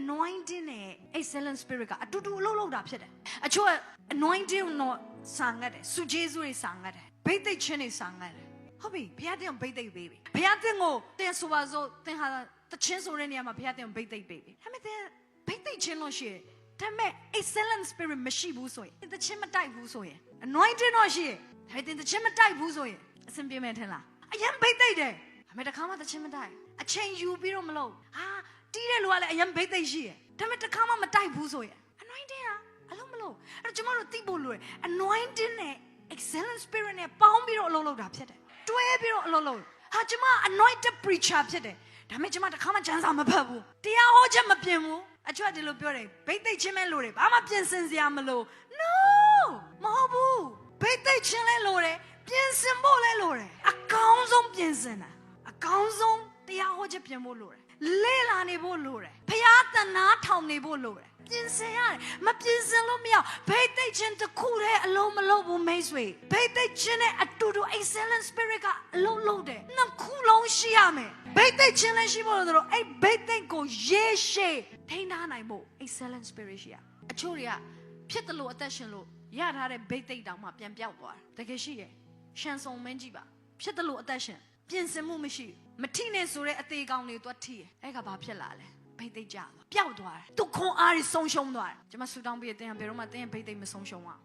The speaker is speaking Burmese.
anointing နဲ့ excellent spirit ကအတူတူအလုပ်လုပ်တာဖြစ်တယ်အချို့ anointing တော့ဆောင်ရတယ်စုကျေးဇူးတွေဆောင်ရတယ်ဘိတ်သိက်ချင်းတွေဆောင်ရတယ်ဟုတ်ပြီဘုရားတင်ဘိတ်သိက်ပေးပြီဘုရားတင်ကိုတင်ဆိုပါစို့တင်ဟာတချင်းဆိုတဲ့နေရာမှာဘုရားတင်ဘိတ်သိက်ပေးပြီဒါပေမဲ့တင်ဘိတ်သိက်ချင်းလို့ရှိရင်ဒါပေမဲ့ excellent spirit မရှိဘူးဆိုရင်တချင်းမတိုက်ဘူးဆိုရင် anointing တော့ရှိရင်ဒါပေမဲ့တချင်းမတိုက်ဘူးဆိုရင်အဆင်ပြေမယ်ထင်လားအရင်ဘိတ်သိက်တယ်ဒါပေမဲ့တခါမှတချင်းမတိုက်အချိန်ယူပြီးတော့မလုပ်ဟာတီးတဲ့လူကလည်းအရင်ဘိတ်သိက်ရှိတယ်ဒါပေမဲ့တခါမှမတိုက်ဘူးဆိုရင် anointing အလုံးမလို့အဲ့တော့ကျွန်တော်တို့သိဖို့လိုတယ် anointing နဲ့ excellent spirit နဲ့ပေါင်းပြီးတော့အလုပ်လုပ်တာဖြစ်တယ်တွဲပြီးတော့အလုပ်လုပ်ဟာကျွန်မ anointed preacher ဖြစ်တယ်ဒါပေမဲ့ကျွန်မတခါမှကျမ်းစာမဖတ်ဘူးတရားဟောချက်မပြင်ဘူးအချွတ်ဒီလိုပြောတယ်ဘိတ်သိက်ချင်းပဲလိုတယ်ဘာမှပြင်ဆင်စရာမလို no မဟုတ်ဘူးဘိတ်သိက်ချင်းလဲလိုတယ်ပြင်ဆင်ဖို့လဲလိုတယ်အကောင်းဆုံးပြင်ဆင်တာအကောင်းဆုံးတရားဟောချက်ပြင်ဖို့လိုတယ်လေ့လာနေဖို့လိုတယ်ဖျားတနာထောင်နေဖို့လိုတယ်ပြင်ဆင်ရတယ်မပြင်ဆင်လို့မရဘိတ်သိက်ချင်းတစ်ခုတည်းအလုံးမလုံးဘူးမိတ်ဆွေဘိတ်သိက်ချင်းနဲ့အတူတူ excellent spirit ကအလုံးလုံးတယ်နှစ်ခုလုံးရှိရမယ်ဘိတ်သိက်ချင်းလည်းရှိဖို့လို့ဆိုတော့အဲ့ဘိတ်သိက်ကိုရေရှည်ထိန်းထားနိုင်ဖို့ excellent spirit ရှိရအချို့တွေကဖြစ်တယ်လို့အသက်ရှင်လို့ရထားတဲ့ဘိတ်သိက်တောင်မှပြန်ပြောက်သွားတယ်တကယ်ရှိတယ်ရှန်စုံမင်းကြည့်ပါဖြစ်တယ်လို့အသက်ရှင်ပြင်ဆင်မှုမရှိမထိနဲ့ဆိုတဲ့အသေးကောင်တွေသွားထိတယ်အဲ့ကဘာဖြစ်လာလဲဘိတ်သိက်ကြသွားပျောက်သွားတယ်သူခွန်အားတွေဆုံးရှုံးသွားတယ်ကျွန်မဆူတောင်းပြီးတဲ့တင်ဘယ်တော့မှတင်ဘိတ်သိက်မဆုံးရှုံးအောင်